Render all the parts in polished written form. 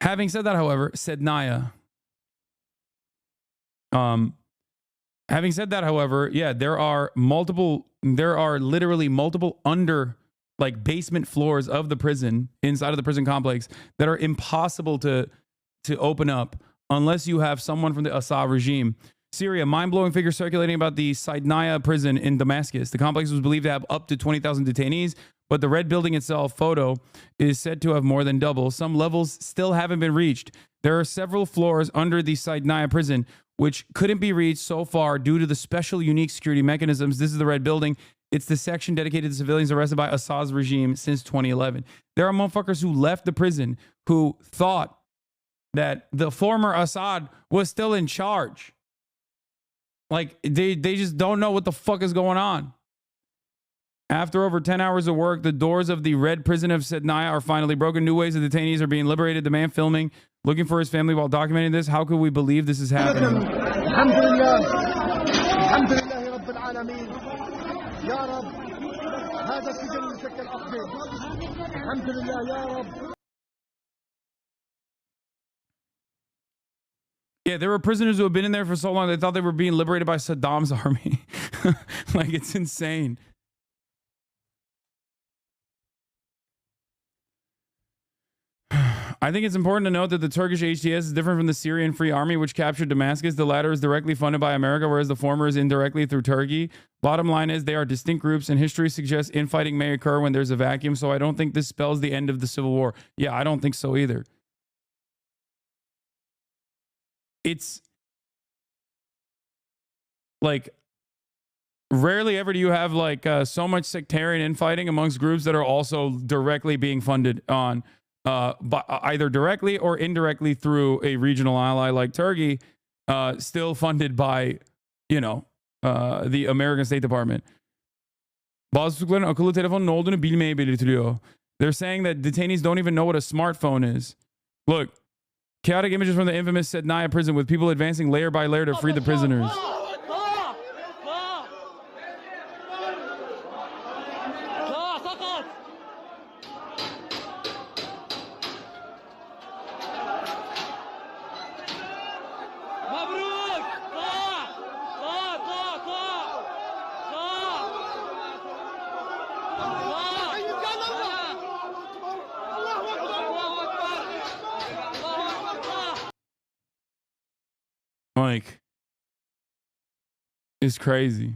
Having said that, however, said Naya. Having said that, however, yeah, there are literally multiple basement floors of the prison, inside of the prison complex, that are impossible to open up unless you have someone from the Assad regime. Syria, mind-blowing figure circulating about the Saidnaya prison in Damascus. The complex was believed to have up to 20,000 detainees, but the red building itself, photo, is said to have more than double. Some levels still haven't been reached. There are several floors under the Saidnaya prison which couldn't be reached so far due to the special unique security mechanisms. This is the red building. It's the section dedicated to civilians arrested by Assad's regime since 2011. There are motherfuckers who left the prison who thought that the former Assad was still in charge. Like, they just don't know what the fuck is going on. After over 10 hours of work, the doors of the red prison of Saidnaya are finally broken. New waves of detainees are being liberated. The man filming, looking for his family while documenting this. How could we believe this is happening? Yeah, there were prisoners who have been in there for so long they thought they were being liberated by Saddam's army. Like, it's insane. I think it's important to note that the Turkish HTS is different from the Syrian Free Army, which captured Damascus. The latter is directly funded by America, whereas the former is indirectly through Turkey. Bottom line is they are distinct groups, and history suggests infighting may occur when there's a vacuum, so I don't think this spells the end of the Civil War. Yeah, I don't think so either. It's like, rarely ever do you have so much sectarian infighting amongst groups that are also directly being funded on either directly or indirectly through a regional ally like Turkey, still funded by, the American State Department. Bazı tutukların akıllı telefonun ne olduğunu bilmeye belirtiliyor. They're saying that detainees don't even know what a smartphone is. Look, chaotic images from the infamous Saidnaya prison with people advancing layer by layer to free the prisoners. Like, it's crazy.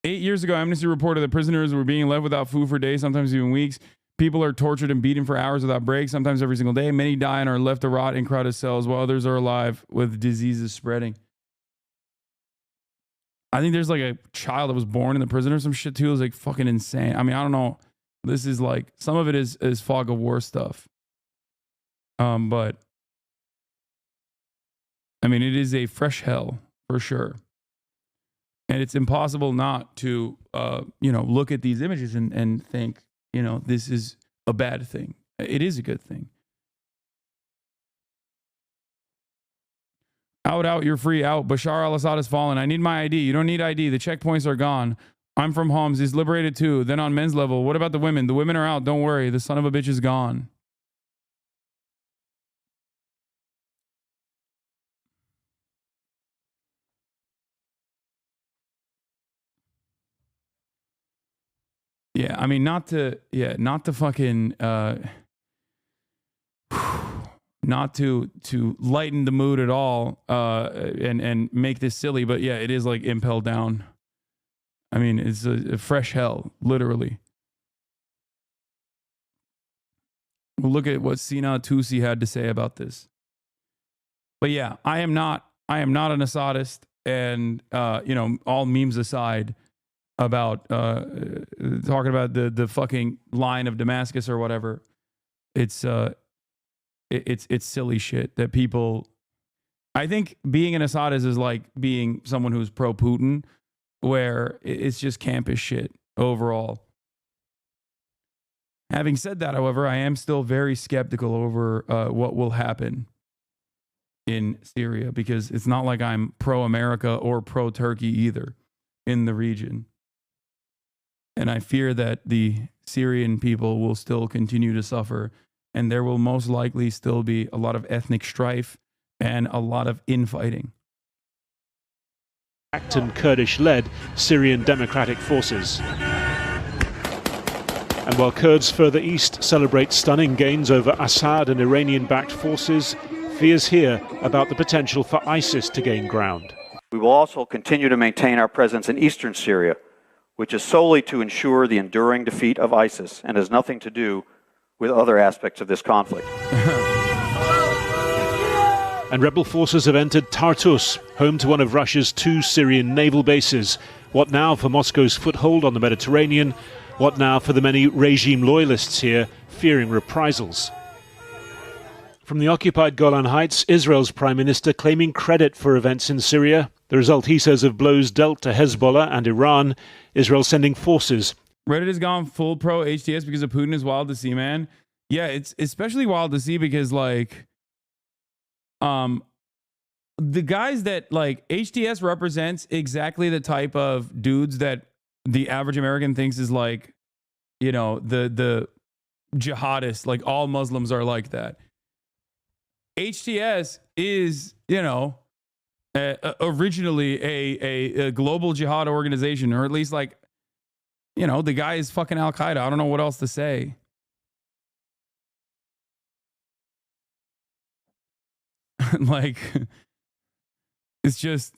Eight years ago, Amnesty reported that prisoners were being left without food for days, sometimes even weeks. People are tortured and beaten for hours without breaks, sometimes every single day. Many die and are left to rot in crowded cells, while others are alive with diseases spreading. I think there's like a child that was born in the prison or some shit too. It was like fucking insane. I mean, I don't know. This is like, some of it is fog of war stuff. But I mean, it is a fresh hell for sure. And it's impossible not to, look at these images and think, this is a bad thing. It is a good thing. Out, you're free, out. Bashar al-Assad has fallen. I need my ID. You don't need ID. The checkpoints are gone. I'm from Homs. He's liberated too. Then on men's level, what about the women? The women are out. Don't worry. The son of a bitch is gone. Yeah, I mean, not to fucking, not to lighten the mood at all, and make this silly, but yeah, it is like impel down. I mean, it's a fresh hell, literally. We'll look at what Sina Tusi had to say about this. But yeah, I am not an Assadist, and all memes aside about talking about the fucking line of Damascus or whatever. It's silly shit that people. I think being an Assadist is like being someone who's pro Putin, where it's just campus shit overall. Having said that, however, I am still very skeptical over what will happen in Syria, because it's not like I'm pro-America or pro-Turkey either in the region. And I fear that the Syrian people will still continue to suffer, and there will most likely still be a lot of ethnic strife and a lot of infighting. And Kurdish-led Syrian Democratic Forces. And while Kurds further east celebrate stunning gains over Assad and Iranian-backed forces, fears here about the potential for ISIS to gain ground. We will also continue to maintain our presence in eastern Syria, which is solely to ensure the enduring defeat of ISIS and has nothing to do with other aspects of this conflict. And rebel forces have entered Tartus, home to one of Russia's 2 Syrian naval bases. What now for Moscow's foothold on the Mediterranean? What now for the many regime loyalists here fearing reprisals? From the occupied Golan Heights, Israel's prime minister claiming credit for events in Syria. The result, he says, of blows dealt to Hezbollah and Iran. Israel sending forces. Reddit has gone full pro HTS because of Putin is wild to see, man. Yeah, it's especially wild to see because, like, the guys that, like, HTS represents exactly the type of dudes that the average American thinks is, like, you know, the jihadists. Like, all Muslims are like that. HTS is, you know, originally a global jihad organization, or at least, like, you know, the guy is fucking Al Qaeda. I don't know what else to say. Like, it's just,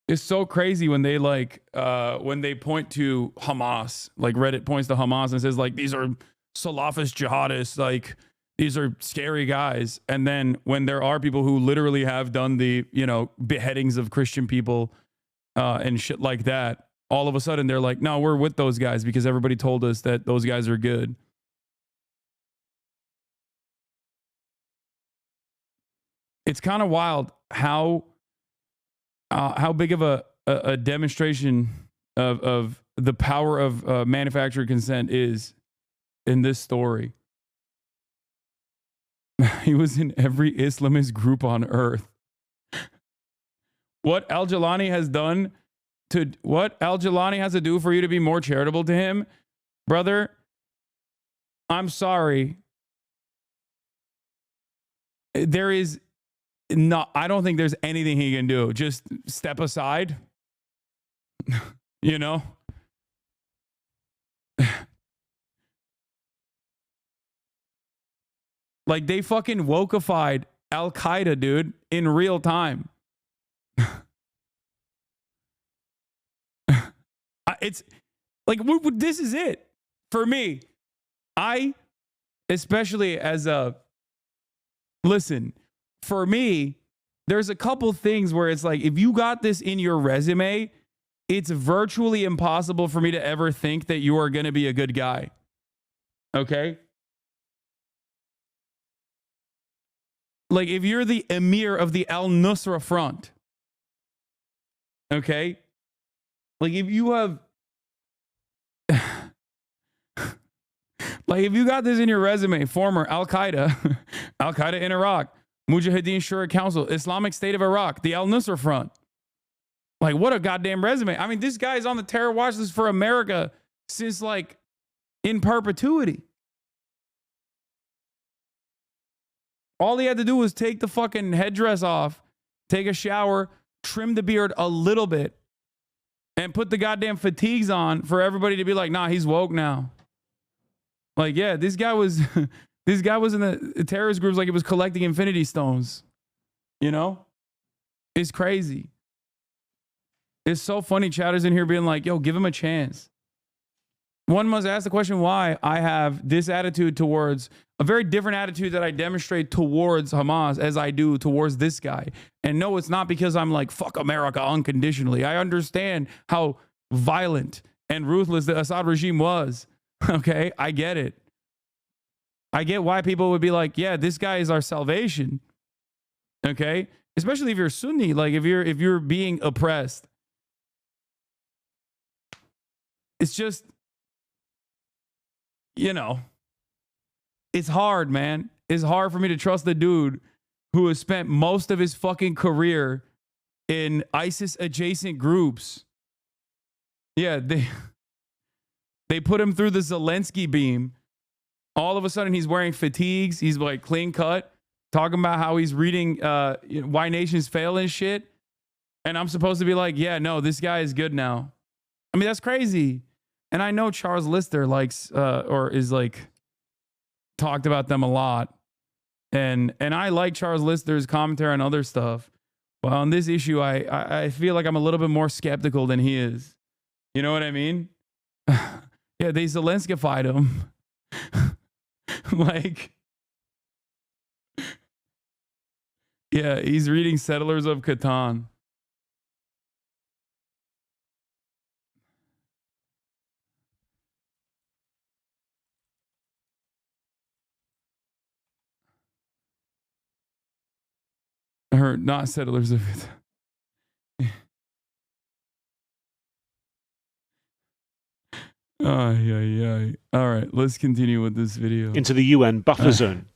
it's so crazy when they, like, when they point to Hamas, like Reddit points to Hamas and says, like, these are Salafist jihadists, like, these are scary guys. And then when there are people who literally have done the, you know, beheadings of Christian people and shit like that, all of a sudden they're like, no, we're with those guys because everybody told us that those guys are good. It's kind of wild how big of a demonstration of the power of manufactured consent is in this story. He was in every Islamist group on earth. What Al-Jilani has done to, what Al-Jilani has to do for you to be more charitable to him, brother, I'm sorry. There is not, I don't think there's anything he can do. Just step aside. You know? Like, they fucking wokeified Al Qaeda, dude, in real time. It's like, this is it for me. I, especially as a, listen, for me, there's a couple things where it's like, if you got this in your resume, it's virtually impossible for me to ever think that you are going to be a good guy. Okay? Like, if you're the emir of the Al-Nusra Front, okay? Like, if you have, like, if you got this in your resume, former Al-Qaeda, Al-Qaeda in Iraq, Mujahideen Shura Council, Islamic State of Iraq, the Al-Nusra Front. Like, what a goddamn resume. I mean, this guy is on the terror watch list for America since, like, in perpetuity. All he had to do was take the fucking headdress off, take a shower, trim the beard a little bit, and put the goddamn fatigues on for everybody to be like, nah, he's woke now. Like, yeah, this guy was this guy was in the terrorist groups like he was collecting infinity stones. You know? It's crazy. It's so funny. Chatters in here being like, yo, give him a chance. One must ask the question why I have this attitude towards a very different attitude that I demonstrate towards Hamas as I do towards this guy. And no, it's not because I'm like, fuck America unconditionally. I understand how violent and ruthless the Assad regime was. Okay, I get it. I get why people would be like, yeah, this guy is our salvation. Okay? Especially if you're Sunni, like if you're being oppressed. It's just, you know, it's hard, man. It's hard for me to trust the dude who has spent most of his fucking career in ISIS adjacent groups. Yeah, they put him through the Zelensky beam. All of a sudden, he's wearing fatigues. He's like clean cut, talking about how he's reading Why Nations Fail and shit. And I'm supposed to be like, yeah, no, this guy is good now. I mean, that's crazy. And I know Charles Lister likes or is like talked about them a lot. And I like Charles Lister's commentary on other stuff. But on this issue, I feel like I'm a little bit more skeptical than he is. You know what I mean? Yeah, they Zelenskified him. Like, yeah, he's reading Settlers of Catan. Or not Settlers of Catan. Oh, yeah. All right, let's continue with this video. Into the UN buffer zone.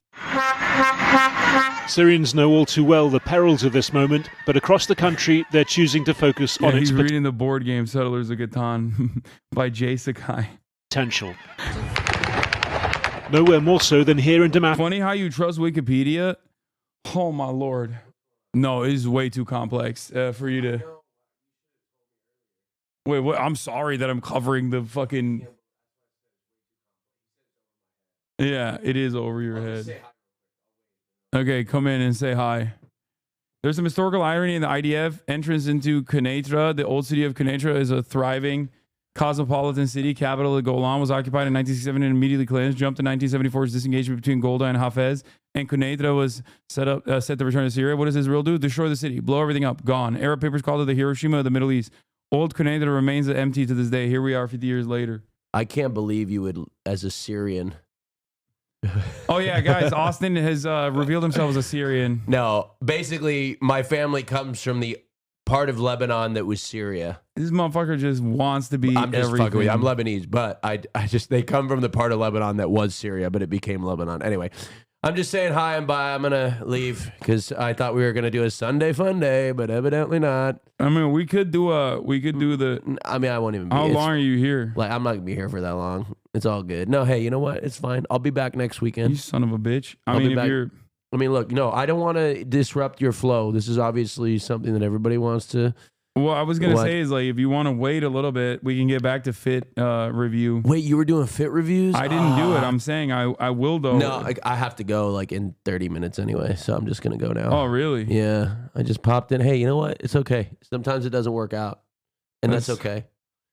Syrians know all too well the perils of this moment, but across the country, they're choosing to focus on its he's reading the board game Settlers of Catan by Jay Sakai. potential. Nowhere more so than here in Damascus. Funny how you trust Wikipedia. Oh, my Lord. No, it is way too complex for you to... Wait, what? I'm sorry that I'm covering the fucking... Yeah, it is over your head. Okay, come in and say hi. There's some historical irony in the IDF. Entrance into Quneitra, the old city of Quneitra, is a thriving cosmopolitan city. Capital of Golan was occupied in 1967 and immediately cleansed. Jumped to 1974's disengagement between Golda and Hafez. And Quneitra was set to return to Syria. What does Israel do? Destroy the city. Blow everything up. Gone. Arab papers called it the Hiroshima of the Middle East. Old Quneitra remains empty to this day. Here we are 50 years later. I can't believe you would, as a Syrian. Oh, yeah, guys. Austin has revealed himself as a Syrian. No, basically, my family comes from the part of Lebanon that was Syria. This motherfucker just wants to be I'm just everything. fucking with you. I'm Lebanese, but I just, they come from the part of Lebanon that was Syria, but it became Lebanon. Anyway, I'm just saying hi and bye. I'm going to leave because I thought we were going to do a Sunday fun day, but evidently not. I mean, we could do the... I mean, I won't even be. How long are you here? Like, I'm not going to be here for that long. It's all good. No, hey, you know what? It's fine. I'll be back next weekend. You son of a bitch. I I'll mean, be if back. you're... I mean, look, no, I don't want to disrupt your flow. This is obviously something that everybody wants to... Well, I was going to What? say is like, if you want to wait a little bit, we can get back to Fit review. Wait, you were doing fit reviews? I didn't do it. I'm saying I will though. No, I have to go like in 30 minutes anyway, so I'm just going to go now. Oh, really? Yeah, I just popped in. Hey, you know what? It's okay. Sometimes it doesn't work out, and that's okay.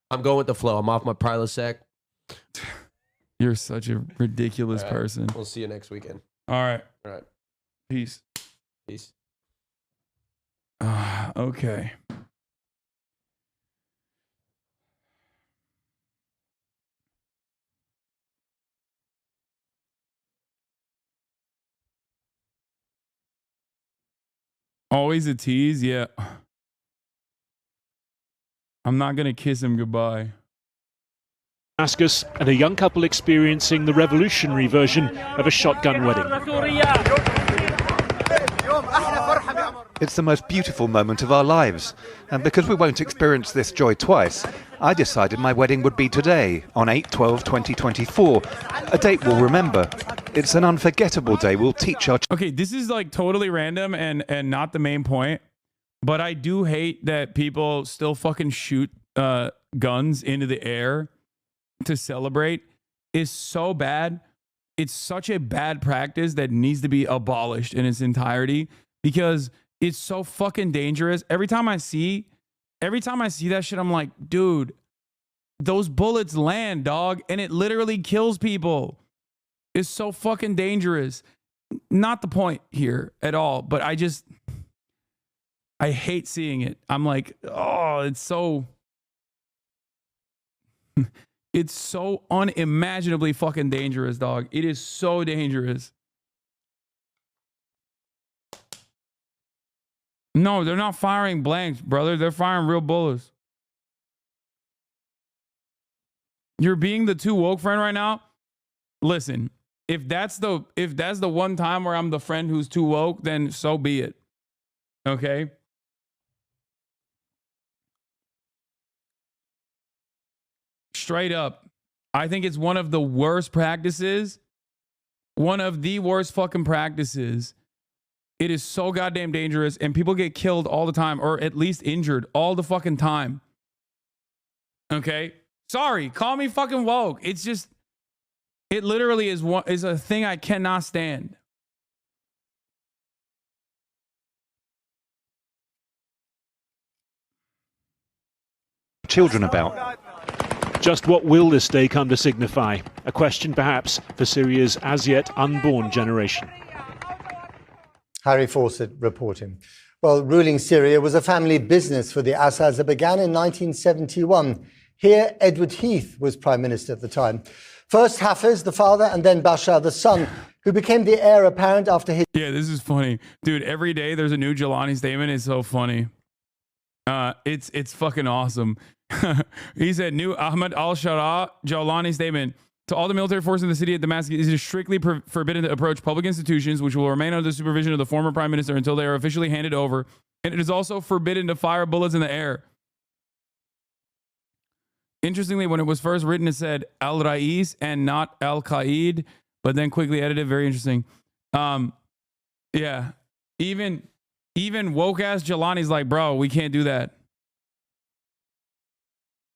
I'm going with the flow. I'm off my Prilosec. You're such a ridiculous All right. person. We'll see you next weekend. All right. All right. Peace. Peace. Okay. Always a tease, yeah. I'm not gonna kiss him goodbye. Damascus, and a young couple experiencing the revolutionary version of a shotgun wedding. It's the most beautiful moment of our lives, and because we won't experience this joy twice, I decided my wedding would be today, on 8/12/2024, a date we'll remember. It's an unforgettable day we'll teach our... Okay, this is like totally random and not the main point, but I do hate that people still fucking shoot guns into the air to celebrate. Is so bad. It's such a bad practice that needs to be abolished in its entirety because it's so fucking dangerous. Every time I see that shit, I'm like, dude, those bullets land, dog, and it literally kills people. It's so fucking dangerous. Not the point here at all, but I hate seeing it. I'm like, oh, it's so it's so unimaginably fucking dangerous, dog. It is so dangerous. No, they're not firing blanks, brother. They're firing real bullets. You're being the too woke friend right now? Listen, if that's the one time where I'm the friend who's too woke, then so be it. Okay? Straight up. I think it's one of the worst practices. One of the worst fucking practices. It is so goddamn dangerous, and people get killed all the time, or at least injured all the fucking time. Okay? Sorry, call me fucking woke. It's just, it literally is a thing I cannot stand. Children about. Just what will this day come to signify? A question perhaps for Syria's as yet unborn generation. Harry Fawcett reporting. Well, ruling Syria was a family business for the Assads that began in 1971. Here, Edward Heath was prime minister at the time. First Hafiz, the father, and then Bashar, the son, who became the heir apparent after his... Yeah, this is funny. Dude, every day there's a new Jelani statement. It's so funny. It's fucking awesome. He said, new Ahmad al-Shara Jawlani statement. To all the military forces in the city of Damascus, it is strictly forbidden to approach public institutions, which will remain under the supervision of the former prime minister until they are officially handed over. And it is also forbidden to fire bullets in the air. Interestingly, when it was first written, it said Al-Rais and not Al-Qaid, but then quickly edited. Very interesting. Yeah. Even woke-ass Jelani's like, bro, we can't do that.